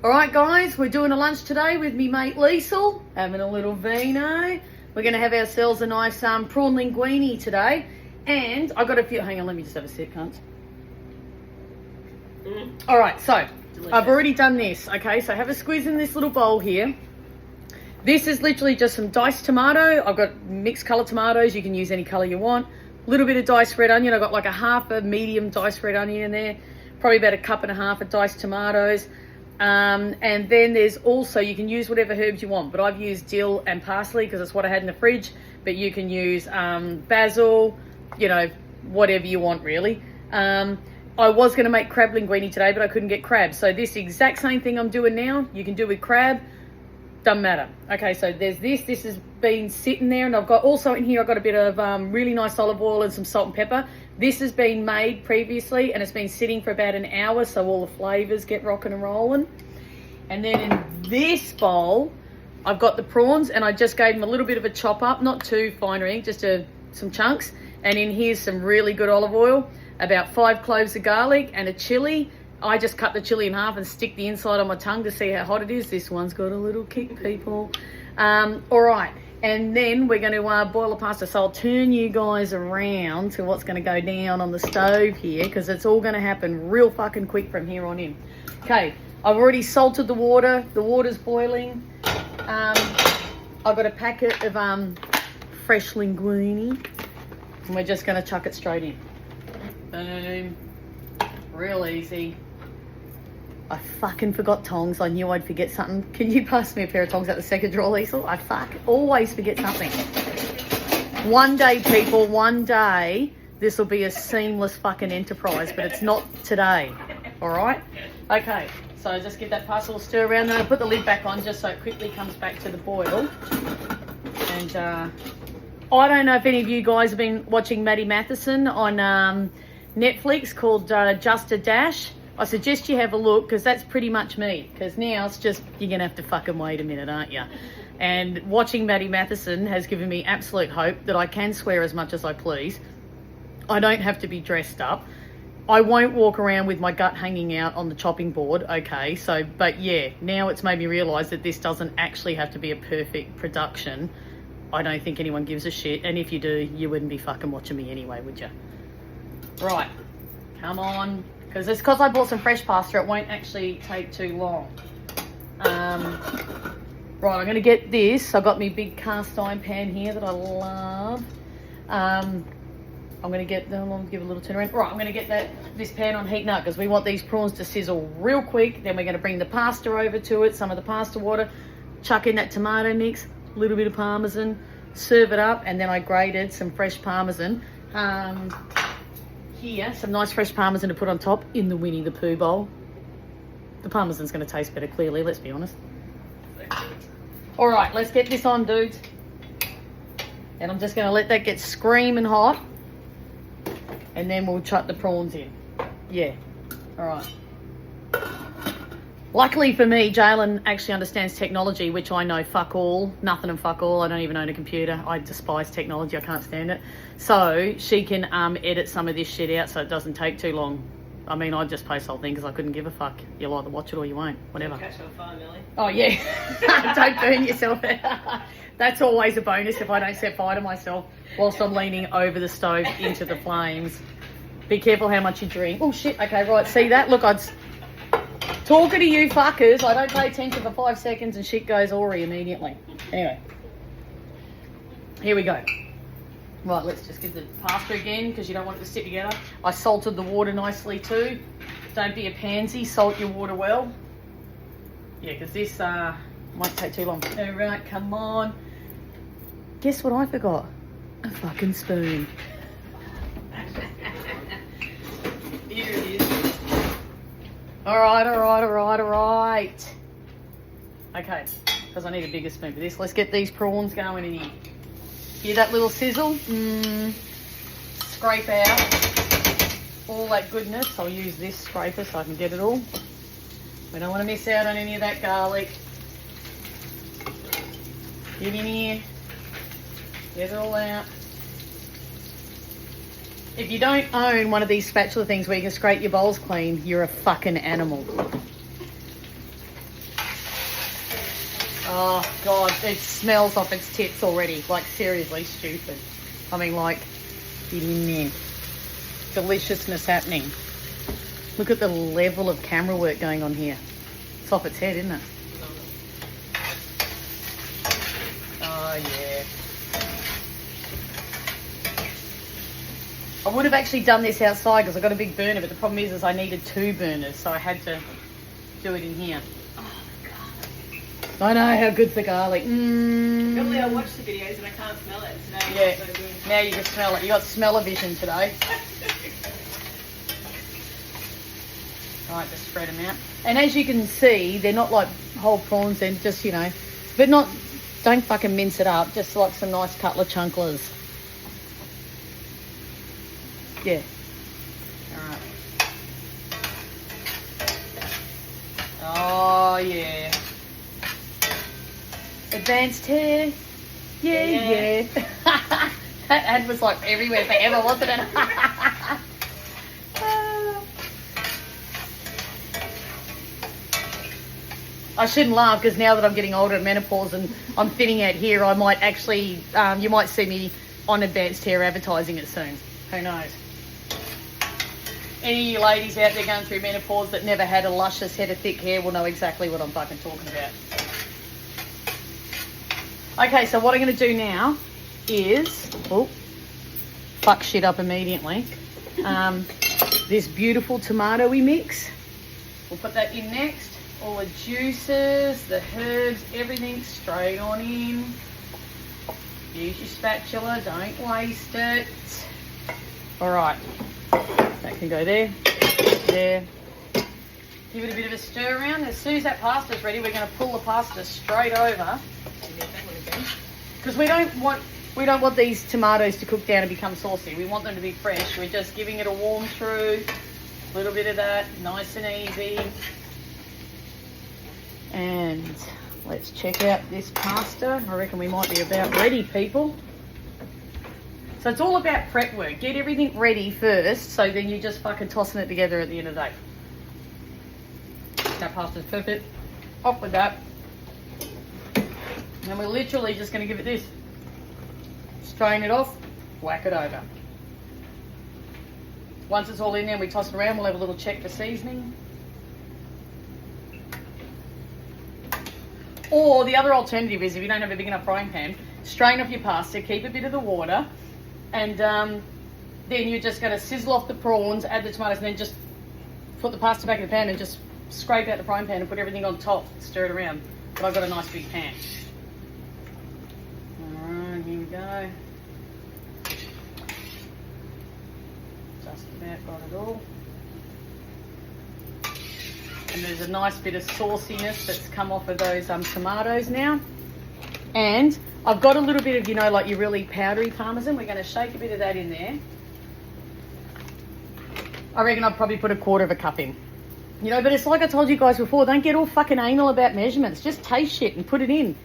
Alright guys, we're doing a lunch today with me mate Liesl, having a little vino. We're going to have ourselves a nice prawn linguine today. And I got a few, hang on, let me just have a sip, cunts. Alright, so delicious. I've already done this, okay? So have a squeeze in this little bowl here. This is literally just some diced tomato. I've got mixed colour tomatoes, you can use any colour you want. A little bit of diced red onion, I've got like a half a medium diced red onion in there. Probably about a cup and a half of diced tomatoes. And then there's also, you can use whatever herbs you want, but I've used dill and parsley because that's what I had in the fridge, but you can use basil, you know, whatever you want really. I was going to make crab linguine today, but I couldn't get crab. So this exact same thing I'm doing now, you can do with crab, doesn't matter. Okay, so there's this has been sitting there, and I've got also in here, I've got a bit of really nice olive oil and some salt and pepper. This has been made previously and it's been sitting for about an hour, so all the flavors get rocking and rolling. And then in this bowl, I've got the prawns, and I just gave them a little bit of a chop up, not too fine or anything, just some chunks. And in here's some really good olive oil, about 5 cloves of garlic and a chili. I just cut the chili in half and stick the inside on my tongue to see how hot it is. This one's got a little kick, people. All right. And then we're going to boil the pasta. So I'll turn you guys around to what's going to go down on the stove here, because it's all going to happen real fucking quick from here on in. Okay, I've already salted the water. The water's boiling. I've got a packet of fresh linguine, and we're just going to chuck it straight in. Boom. Real easy. I fucking forgot tongs. I knew I'd forget something. Can you pass me a pair of tongs out the second drawer, Liesl? I always forget something. One day, people, one day, this will be a seamless fucking enterprise, but it's not today. All right? Okay, so just give that pasta a stir around, then I put the lid back on just so it quickly comes back to the boil. And I don't know if any of you guys have been watching Maddie Matheson on Netflix called Just a Dash. I suggest you have a look, because that's pretty much me. Because now it's just, you're going to have to fucking wait a minute, aren't you? And watching Maddie Matheson has given me absolute hope that I can swear as much as I please. I don't have to be dressed up. I won't walk around with my gut hanging out on the chopping board. Okay, so, but yeah, now it's made me realise that this doesn't actually have to be a perfect production. I don't think anyone gives a shit. And if you do, you wouldn't be fucking watching me anyway, would you? Right, come on. Because it's because I bought some fresh pasta, it won't actually take too long. Right, I'm going to get this. I've got my big cast iron pan here that I love. I'm going to get, I'll give a little turn around. Right, I'm going to get this pan on heat now, because we want these prawns to sizzle real quick. Then we're going to bring the pasta over to it, some of the pasta water, chuck in that tomato mix, a little bit of parmesan, serve it up, and then I grated some fresh parmesan. Here, some nice fresh parmesan to put on top in the Winnie the Pooh bowl. The parmesan's going to taste better, clearly, let's be honest. All right, let's get this on, dudes. And I'm just going to let that get screaming hot. And then we'll chuck the prawns in. Yeah, all right. Luckily for me, Jalen actually understands technology, which I know fuck all, nothing and fuck all. I don't even own a computer. I despise technology. I can't stand it. So she can edit some of this shit out so it doesn't take too long. I mean, I'd just post the whole thing because I couldn't give a fuck. You'll either watch it or you won't. Whatever. Catch on fire, Millie. Oh, yeah. Don't burn yourself. That's always a bonus if I don't set fire to myself whilst I'm leaning over the stove into the flames. Be careful how much you drink. Oh, shit. Okay, right. See that? Look, talking to you fuckers, I don't pay attention for 5 seconds and shit goes awry immediately. Anyway, here we go. Right, let's just give the pasta again, because you don't want it to stick together. I salted the water nicely too. Don't be a pansy, salt your water well. Yeah, because this won't take too long. All right, come on. Guess what I forgot? A fucking spoon. Here it is. All right. Okay, because I need a bigger spoon for this. Let's get these prawns going in here. Hear that little sizzle? Scrape out all that goodness. I'll use this scraper so I can get it all. We don't want to miss out on any of that garlic. Get in here. Get it all out. If you don't own one of these spatula things where you can scrape your bowls clean, you're a fucking animal. Oh, God, it smells off its tits already. Like, seriously stupid. I mean, like, deliciousness happening. Look at the level of camera work going on here. It's off its head, isn't it? Oh, yeah. I would have actually done this outside because I got a big burner, but the problem is I needed 2 burners, so I had to do it in here. I know how good's the garlic. Normally I watch the videos and I can't smell it. So now it's so good. Now you can smell it. You got smell-o-vision today. Alright, just spread them out. And as you can see, they're not like whole prawns, they're just, you know, but not, don't fucking mince it up, just like some nice cutler chunklers. Yeah. Alright. Oh, yeah. Advanced hair. Yeah. That ad was like everywhere forever, wasn't it? I shouldn't laugh because now that I'm getting older and menopause and I'm thinning out here, I might actually, you might see me on Advanced Hair advertising it soon. Who knows? Any of you ladies out there going through menopause that never had a luscious head of thick hair will know exactly what I'm fucking talking about. Okay, so what I'm going to do now is, oh, fuck shit up immediately. This beautiful tomato-y mix. We'll put that in next. All the juices, the herbs, everything straight on in. Use your spatula, don't waste it. All right, that can go there, there. Give it a bit of a stir around. As soon as that pasta's ready, we're going to pull the pasta straight over. Because we don't want these tomatoes to cook down and become saucy. We want them to be fresh. We're just giving it a warm through. A little bit of that, nice and easy. And let's check out this pasta. I reckon we might be about ready, people. So it's all about prep work. Get everything ready first, so then you're just fucking tossing it together at the end of the day. That pasta's perfect. Off with that. And we're literally just going to give it this. Strain it off, whack it over. Once it's all in there, we toss it around. We'll have a little check for seasoning. Or the other alternative is, if you don't have a big enough frying pan, strain off your pasta, keep a bit of the water, and then you're just going to sizzle off the prawns, add the tomatoes, and then just put the pasta back in the pan and just scrape out the frying pan and put everything on top, stir it around. But I've got a nice big pan. Alright, here we go. Just about got it all. And there's a nice bit of sauciness that's come off of those tomatoes now. And I've got a little bit of, you know, like your really powdery parmesan. We're going to shake a bit of that in there. I reckon I'd probably put 1/4 cup in. You know, but it's like I told you guys before, don't get all fucking anal about measurements. Just taste shit and put it in.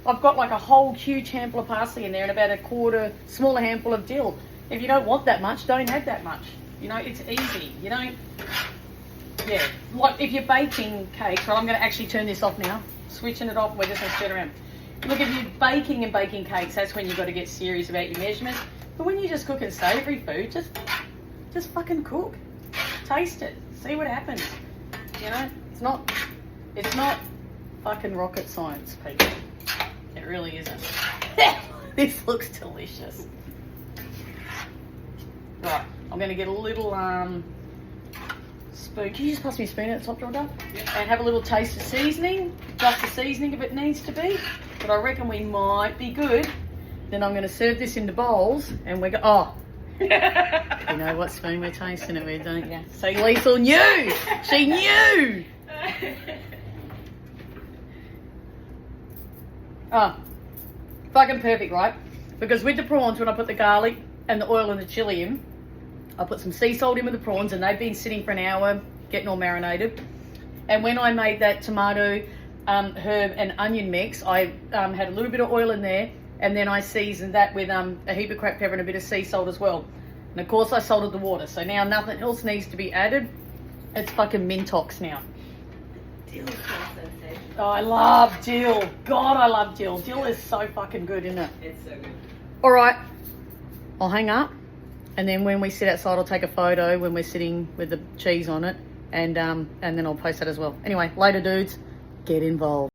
I've got like a whole huge handful of parsley in there and about 1/4 smaller handful of dill. If you don't want that much, don't add that much. You know, it's easy. You don't... Yeah, like if you're baking cakes, right, I'm going to actually turn this off now. Switching it off, we're just going to stir it around. Look, if you're baking and baking cakes, that's when you've got to get serious about your measurements. But when you're just cooking savoury food, just fucking cook. Taste it. See what happens. You know, it's not fucking rocket science, people. It really isn't. This looks delicious. Right, I'm going to get a little spoon. Can you just pass me a spoon at the top drawer, Doug? Yep. And have a little taste of seasoning. Just the seasoning if it needs to be. But I reckon we might be good. Then I'm going to serve this into bowls and we're going... Oh. You know what spoon we're tasting it with, don't you? So Liesl knew! She knew! Oh. Fucking perfect, right? Because with the prawns, when I put the garlic and the oil and the chilli in, I put some sea salt in with the prawns and they've been sitting for an hour getting all marinated. And when I made that tomato, herb and onion mix, I had a little bit of oil in there and then I seasoned that with a heap of cracked pepper and a bit of sea salt as well. And of course I salted the water. So now nothing else needs to be added. It's fucking mintox now. Dill is so sensational. Oh, I love dill. God, I love dill. Dill is so fucking good, isn't it? It's so good. All right, I'll hang up, and then when we sit outside, I'll take a photo when we're sitting with the cheese on it, and then I'll post that as well. Anyway, later, dudes. Get involved.